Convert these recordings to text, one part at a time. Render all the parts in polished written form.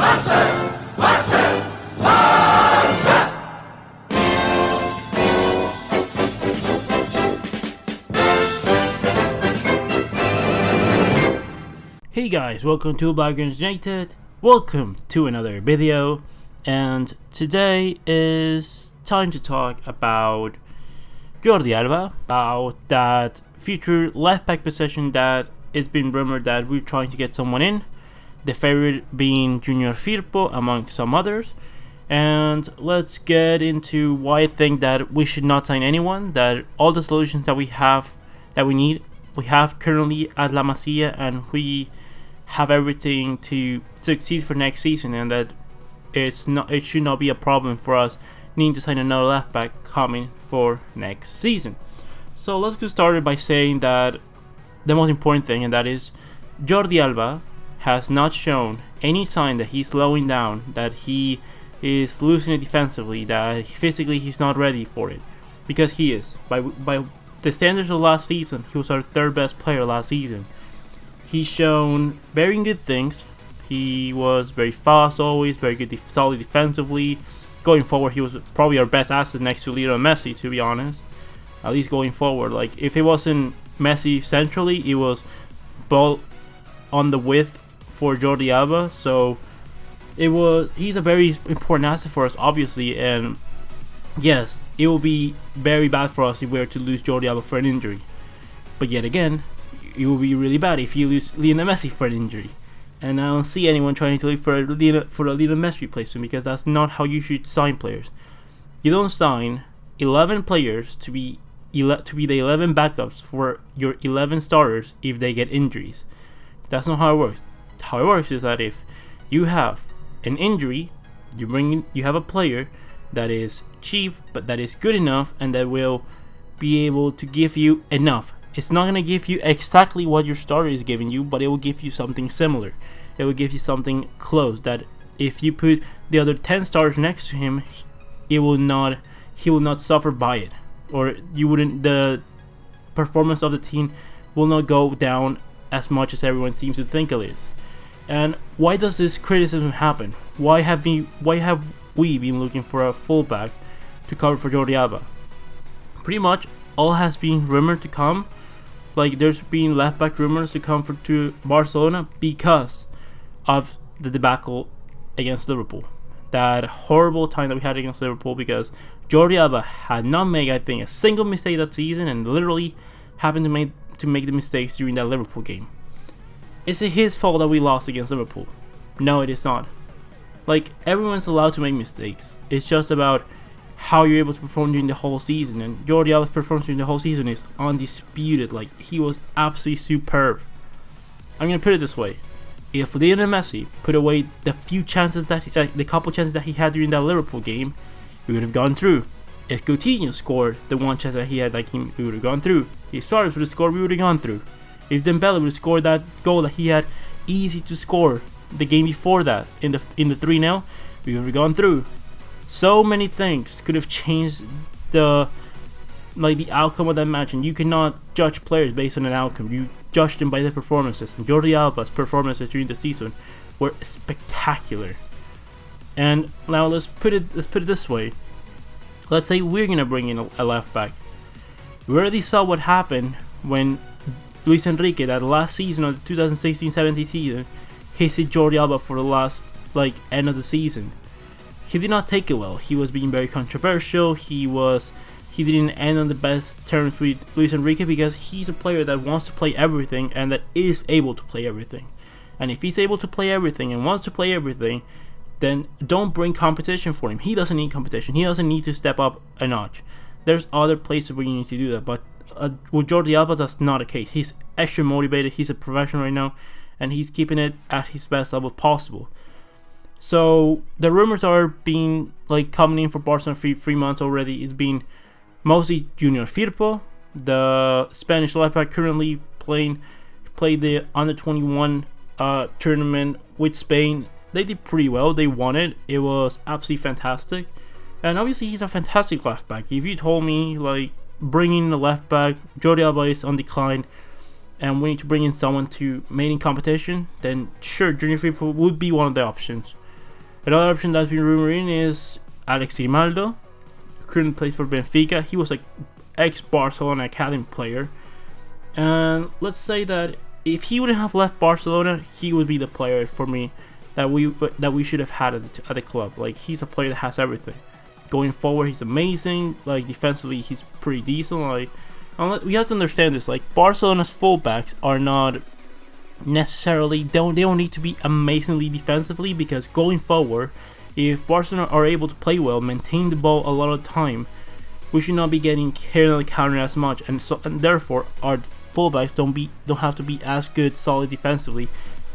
Hey guys, welcome to Spain U19. Welcome to another video, and today is time to talk about Jordi Alba, about that future left back position that it's been rumored that we're trying to get someone in, the favorite being Junior Firpo among some others. And let's get into why I think that we should not sign anyone, that all the solutions that we need, we have currently at La Masia, and we have everything to succeed for next season, and that it should not be a problem for us needing to sign another left back coming for next season. So let's get started by saying that the most important thing, and that is Jordi Alba has not shown any sign that he's slowing down, that he is losing it defensively, that physically he's not ready for it, because he is. By the standards of last season, he was our third best player last season. He's shown very good things. He was very fast always, very good, solid defensively. Going forward, he was probably our best asset next to Lionel Messi, to be honest. At least going forward. Like, if it wasn't Messi centrally, it was ball on the width for Jordi Alba. So he's a very important asset for us, obviously. And yes, it will be very bad for us if we were to lose Jordi Alba for an injury. But yet again, it will be really bad if you lose Lionel Messi for an injury. And I don't see anyone trying to look for a Lionel Messi replacement, because that's not how you should sign players. You don't sign 11 players to be the 11 backups for your 11 starters if they get injuries. That's not how it works. How it works is that if you have an injury, you have a player that is cheap but that is good enough and that will be able to give you enough. It's not going to give you exactly what your starter is giving you, but it will give you something similar. It will give you something close, that if you put the other 10 starters next to him, he will not suffer by it, or the performance of the team will not go down as much as everyone seems to think it is. And why does this criticism happen? Why have we been looking for a fullback to cover for Jordi Alba? Pretty much all has been rumored to come. Like, there's been left back rumors to come to Barcelona because of the debacle against Liverpool. That horrible time that we had against Liverpool, because Jordi Alba had not made, I think, a single mistake that season, and literally happened to make the mistakes during that Liverpool game. Is it his fault that we lost against Liverpool? No, it is not. Like, everyone's allowed to make mistakes. It's just about how you're able to perform during the whole season, and Jordi Alba's performance during the whole season is undisputed. Like, he was absolutely superb. I'm gonna put it this way: if Lionel Messi put away the couple chances that he had during that Liverpool game, we would have gone through. If Coutinho scored the one chance that he had, we would have gone through. If Suarez would have scored, we would have gone through. If Dembele would have scored that goal that he had easy to score the game before that in the 3-0, we would have gone through. So many things could have changed the outcome of that match, and you cannot judge players based on an outcome. You judge them by their performances, and Jordi Alba's performances during the season were spectacular. And now let's put it this way: let's say we're gonna bring in a left back. We already saw what happened when Luis Enrique, that last season of the 2016-17 season, hit Jordi Alba for the last end of the season. He did not take it well. He was being very controversial. He didn't end on the best terms with Luis Enrique, because he's a player that wants to play everything and that is able to play everything. And if he's able to play everything and wants to play everything, then don't bring competition for him. He doesn't need competition. He doesn't need to step up a notch. There's other places where you need to do that, but with Jordi Alba, that's not the case. He's extra motivated. He's a professional right now, and he's keeping it at his best level possible. So the rumors are being coming in for Barcelona for 3 months already. It's been mostly Junior Firpo, the Spanish left back currently played the under 21 tournament with Spain. They did pretty well. They won it. It was absolutely fantastic. And obviously he's a fantastic left back. If you told me bringing a left back, Jordi Alba is on decline, and we need to bring in someone to main in competition, then sure, Junior Firpo would be one of the options. Another option that's been rumoring is Alex Grimaldo, who currently plays for Benfica. He was an ex-Barcelona academy player, and let's say that if he wouldn't have left Barcelona, he would be the player for me that we should have had at the club. Like, he's a player that has everything. Going forward, he's amazing. Like, defensively, he's pretty decent. Like, we have to understand this. Like, Barcelona's fullbacks are not necessarily, they don't need to be amazingly defensively, because going forward, if Barcelona are able to play well, maintain the ball a lot of time, we should not be getting carried on the counter as much, and therefore our fullbacks don't have to be as good solid defensively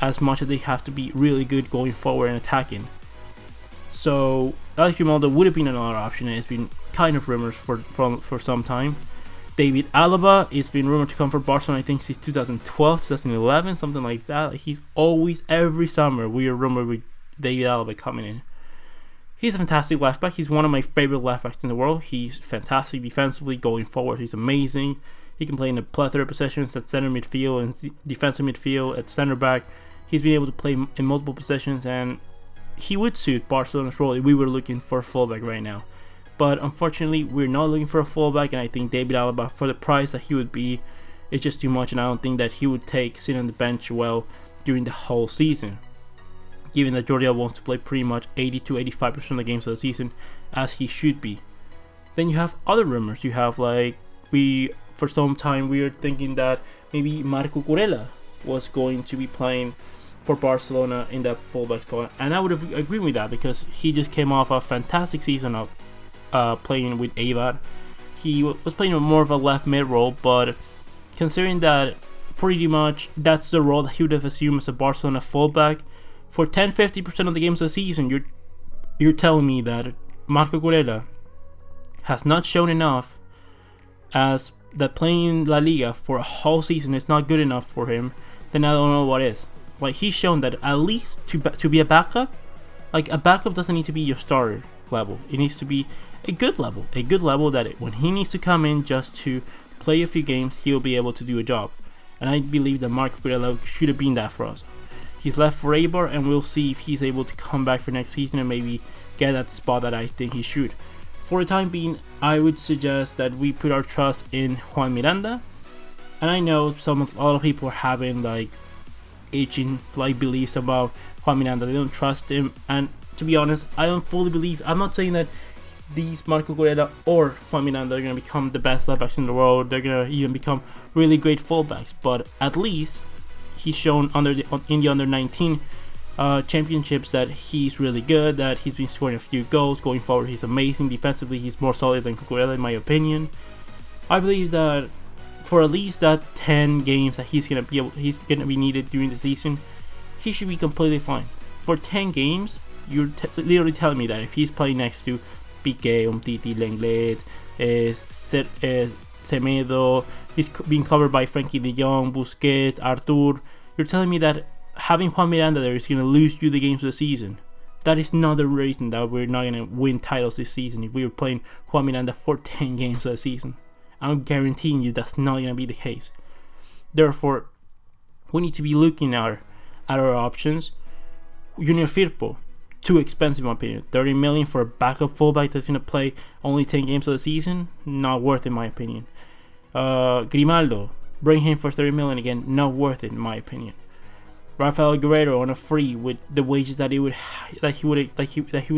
as much as they have to be really good going forward and attacking. So Alex Grimaldo would have been another option, and it's been kind of rumors for some time. David Alba, it's been rumored to come for Barcelona, I think since 2012, 2011, something like that. Like, he's always, every summer, we are rumored with David Alba coming in. He's a fantastic left back. He's one of my favorite left backs in the world. He's fantastic defensively, going forward. He's amazing. He can play in a plethora of positions at center midfield and defensive midfield, at center back. He's been able to play in multiple positions, and he would suit Barcelona's role if we were looking for a fullback right now. But unfortunately, we're not looking for a fullback, and I think David Alba, for the price that he would be, is just too much, and I don't think that he would take sitting on the bench well during the whole season, given that Jordi Alba wants to play pretty much 80 to 85% of the games of the season, as he should be. Then you have other rumors. You have, like, for some time we were thinking that maybe Marco Cucurella was going to be playing for Barcelona in that fullback spot, and I would have agreed with that, because he just came off a fantastic season of playing with Eibar. He was playing more of a left mid role, but considering that pretty much that's the role that he would have assumed as a Barcelona fullback for 10-50% of the games of the season, you're telling me that Marco Cucurella has not shown enough, as that playing in La Liga for a whole season is not good enough for him, then I don't know what is. Like, he's shown that at least to be a backup, like, a backup doesn't need to be your starter level. It needs to be a good level that when he needs to come in just to play a few games, he'll be able to do a job. And I believe that Marco Cucurella should have been that for us. He's left for Eibar, and we'll see if he's able to come back for next season and maybe get that spot that I think he should. For the time being, I would suggest that we put our trust in Juan Miranda. And I know a lot of people are having like itching like beliefs about Juan Miranda. They don't trust him, and to be honest, I don't fully believe. I'm not saying that these Marco Cucurella or Juan Miranda are going to become the best left backs in the world. They're going to even become really great fullbacks, but at least he's shown in the under 19 championships that he's really good, that he's been scoring a few goals. Going forward, he's amazing defensively. He's more solid than Cucurella in my opinion. I believe that for at least that 10 games that he's gonna be needed during the season, he should be completely fine. For 10 games, you're literally telling me that if he's playing next to Piqué, Umtiti, Lenglet, Semedo, he's being covered by Frankie de Jong, Busquets, Artur, you're telling me that having Juan Miranda there is going to lose you the games of the season. That is not the reason that we're not going to win titles this season if we were playing Juan Miranda for 10 games of the season. I'm guaranteeing you that's not going to be the case. Therefore, we need to be looking at our options. Junior Firpo, too expensive in my opinion. 30 million for a backup fullback that's going to play only 10 games of the season, not worth it in my opinion. Grimaldo, bring him for 30 million again, not worth it in my opinion. Rafael Guerrero on a free with the wages that he would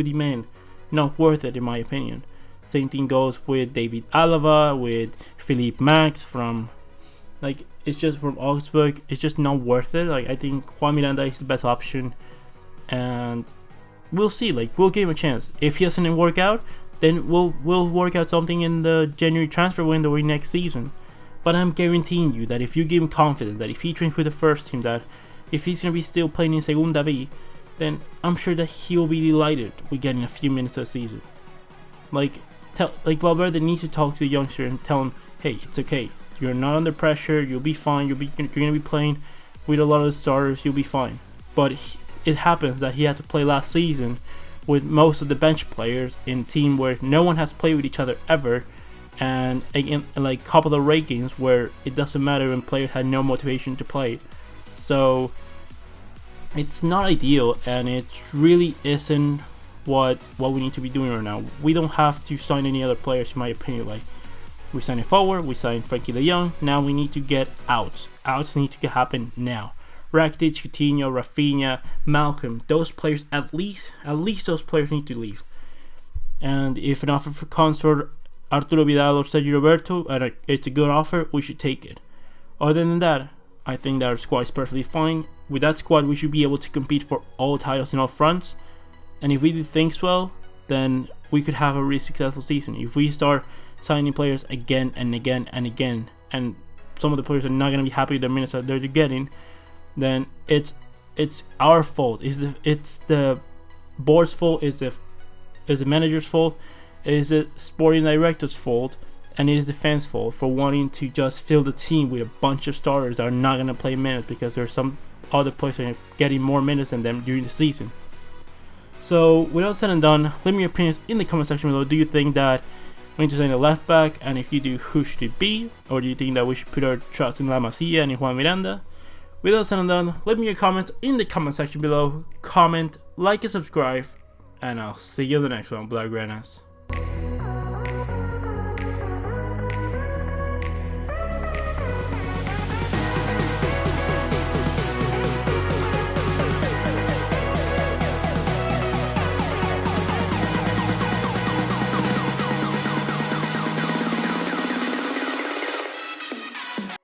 demand, not worth it in my opinion. Same thing goes with David Alaba, with Philippe Max from, it's just from Augsburg. It's just not worth it. I think Juan Miranda is the best option, and we'll see. We'll give him a chance. If he doesn't work out, then we'll work out something in the January transfer window or next season. But I'm guaranteeing you that if you give him confidence, that if he trains with the first team, that if he's gonna be still playing in Segunda B, then I'm sure that he'll be delighted with getting a few minutes of the season. Valverde needs to talk to the youngster and tell him, hey, it's okay. You're not under pressure. You'll be fine. You're gonna be playing with a lot of the starters. You'll be fine. But it happens that he had to play last season with most of the bench players in a team where no one has played with each other ever, and again, couple of rate games where it doesn't matter when players had no motivation to play. So it's not ideal, and it really isn't what we need to be doing right now. We don't have to sign any other players, in my opinion. Like, we signed a forward, we signed Frankie de Jong. Now we need to get outs. Outs need to happen now. Rakitic, Coutinho, Rafinha, Malcolm, those players, at least those players need to leave. And if an offer comes for Arturo Vidal or Sergio Roberto, and it's a good offer, we should take it. Other than that, I think that our squad is perfectly fine. With that squad, we should be able to compete for all titles in all fronts. And if we do things well, then we could have a really successful season. If we start signing players again and again and again, and some of the players are not going to be happy with the minutes that they're getting, then it's our fault. It's the board's fault. It's the manager's fault. It is the sporting director's fault, and it is the fans' fault for wanting to just fill the team with a bunch of starters that are not going to play minutes because there's some other players that are getting more minutes than them during the season. So, with all said and done, leave me your opinions in the comment section below. Do you think that we need to sign a left back? And if you do, who should it be? Or do you think that we should put our trust in La Masia and in Juan Miranda? With all said and done, leave me your comments in the comment section below. Comment, like, and subscribe. And I'll see you in the next one, Blaugranas.